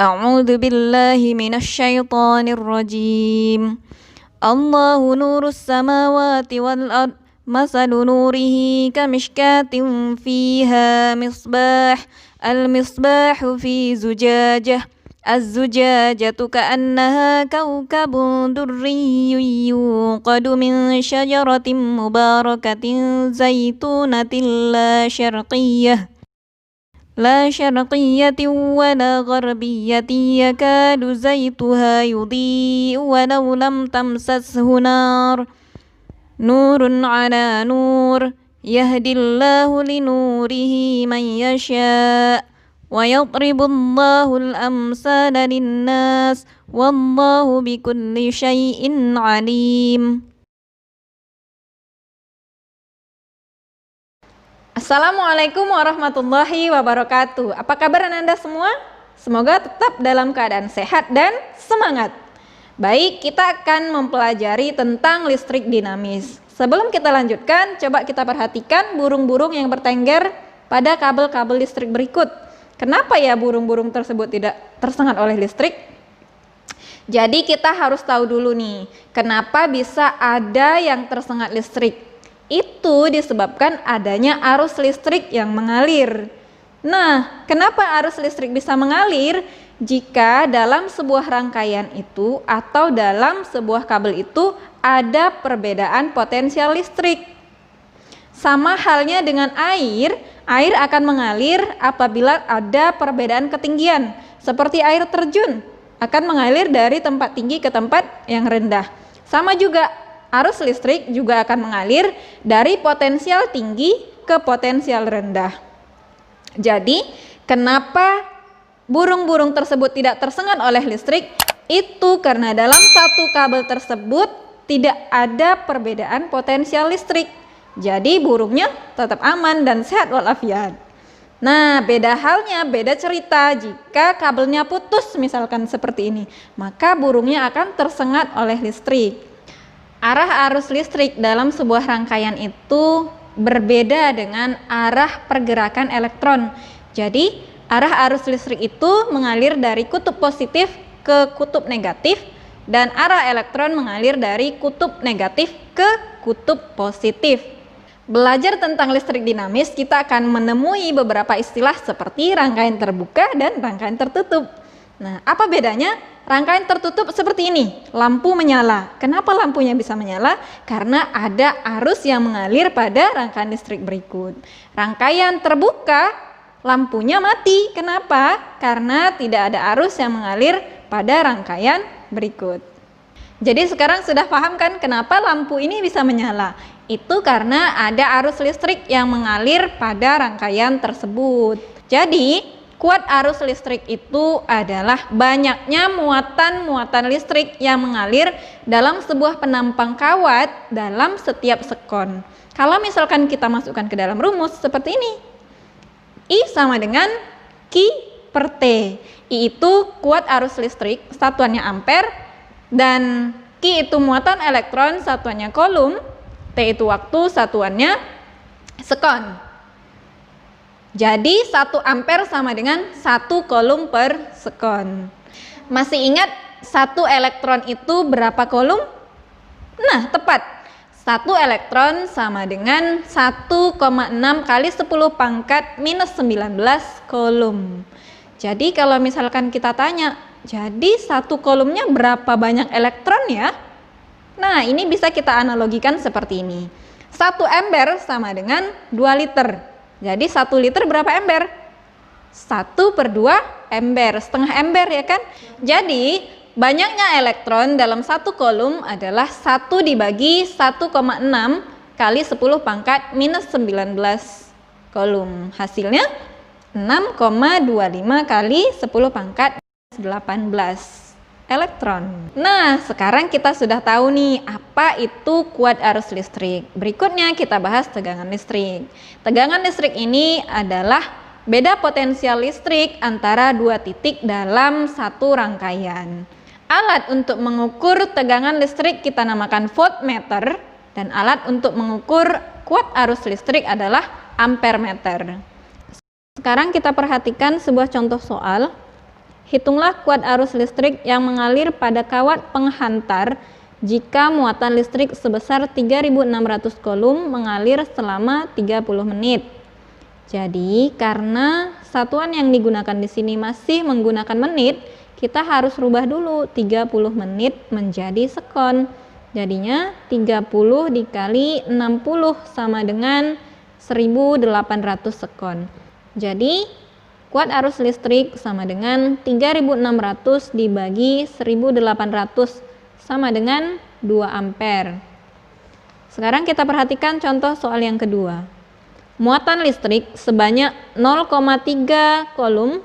أعوذ بالله من الشيطان الرجيم الله نور السماوات والأرض مثل نوره كمشكاة فيها مصباح المصباح في زجاجة الزجاجة كأنها كوكب دري يوقد من شجرة مباركة زيتونة لا شرقية ولا غربية يكاد زيتها يضيء ولو لم تمسسه نور على نور يهدي الله لنوره من يشاء ويضرب الله الأمثال للناس والله بكل شيء عليم. Assalamualaikum warahmatullahi wabarakatuh. Apa kabar Anda semua? Semoga tetap dalam keadaan sehat dan semangat. Baik, kita akan mempelajari tentang listrik dinamis. Sebelum kita lanjutkan, coba kita perhatikan burung-burung yang bertengger pada kabel-kabel listrik berikut. Kenapa ya burung-burung tersebut tidak tersengat oleh listrik? Jadi kita harus tahu dulu nih, kenapa bisa ada yang tersengat listrik. Itu disebabkan adanya arus listrik yang mengalir. Nah, kenapa arus listrik bisa mengalir? Jika dalam sebuah rangkaian itu atau dalam sebuah kabel itu ada perbedaan potensial listrik. Sama halnya dengan air akan mengalir apabila ada perbedaan ketinggian. Seperti air terjun akan mengalir dari tempat tinggi ke tempat yang rendah. Sama juga arus listrik juga akan mengalir dari potensial tinggi ke potensial rendah. Jadi, kenapa burung-burung tersebut tidak tersengat oleh listrik? Itu karena dalam satu kabel tersebut tidak ada perbedaan potensial listrik. Jadi, burungnya tetap aman dan sehat walafiat. Nah, beda halnya, beda cerita jika kabelnya putus misalkan seperti ini, maka burungnya akan tersengat oleh listrik. Arah arus listrik dalam sebuah rangkaian itu berbeda dengan arah pergerakan elektron. Jadi, arah arus listrik itu mengalir dari kutub positif ke kutub negatif dan arah elektron mengalir dari kutub negatif ke kutub positif. Belajar tentang listrik dinamis, kita akan menemui beberapa istilah seperti rangkaian terbuka dan rangkaian tertutup. Nah, apa bedanya? Rangkaian tertutup seperti ini, lampu menyala. Kenapa lampunya bisa menyala? Karena ada arus yang mengalir pada rangkaian listrik berikut. Rangkaian terbuka, lampunya mati. Kenapa? Karena tidak ada arus yang mengalir pada rangkaian berikut. Jadi sekarang sudah paham kan kenapa lampu ini bisa menyala? Itu karena ada arus listrik yang mengalir pada rangkaian tersebut. Jadi kuat arus listrik itu adalah banyaknya muatan listrik yang mengalir dalam sebuah penampang kawat dalam setiap sekon. Kalau misalkan kita masukkan ke dalam rumus seperti ini, I sama dengan Q per T. I itu kuat arus listrik, satuannya ampere, dan Q itu muatan elektron, satuannya coulomb, T itu waktu, satuannya sekon. Jadi 1 ampere sama dengan 1 coulomb per sekon. Masih ingat 1 elektron itu berapa coulomb? Nah, tepat. 1 elektron sama dengan 1,6 kali 10 pangkat minus 19 coulomb. Jadi kalau misalkan kita tanya, jadi 1 coulombnya berapa banyak elektron ya? Nah, ini bisa kita analogikan seperti ini. 1 ember sama dengan 2 liter. Jadi 1 liter berapa ember? 1 per 2 ember, setengah ember ya kan? Jadi banyaknya elektron dalam 1 coulomb adalah 1 dibagi 1,6 kali 10 pangkat minus 19 coulomb. Hasilnya 6,25 kali 10 pangkat 18 elektron. Nah, sekarang kita sudah tahu nih apa itu kuat arus listrik. Berikutnya kita bahas tegangan listrik. Tegangan listrik ini adalah beda potensial listrik antara dua titik dalam satu rangkaian. Alat untuk mengukur tegangan listrik kita namakan voltmeter dan alat untuk mengukur kuat arus listrik adalah ampermeter. Sekarang kita perhatikan sebuah contoh soal. Hitunglah kuat arus listrik yang mengalir pada kawat penghantar jika muatan listrik sebesar 3.600 coulomb mengalir selama 30 menit. Jadi, karena satuan yang digunakan di sini masih menggunakan menit, kita harus rubah dulu 30 menit menjadi sekon. Jadinya 30 dikali 60 sama dengan 1.800 sekon. Jadi, kuat arus listrik sama dengan 3.600 dibagi 1.800 sama dengan 2 ampere. Sekarang kita perhatikan contoh soal yang kedua. Muatan listrik sebanyak 0,3 coulomb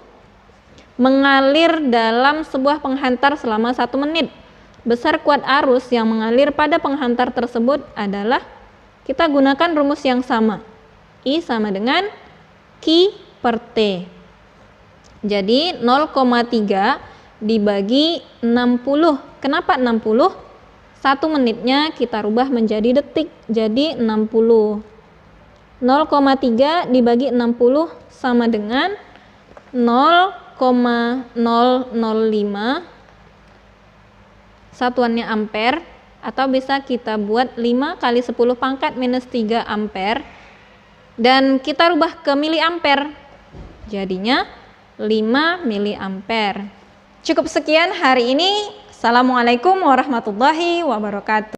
mengalir dalam sebuah penghantar selama 1 menit. Besar kuat arus yang mengalir pada penghantar tersebut adalah, kita gunakan rumus yang sama. I sama dengan Q per T. Jadi 0,3 dibagi 60. Kenapa 60? 1 menitnya kita rubah menjadi detik, jadi 60. 0,3 dibagi 60 sama dengan 0,005, satuannya ampere, atau bisa kita buat 5 kali 10 pangkat minus 3 ampere, dan kita rubah ke miliampere, jadinya 5 miliampere. Cukup sekian hari ini. Assalamualaikum warahmatullahi wabarakatuh.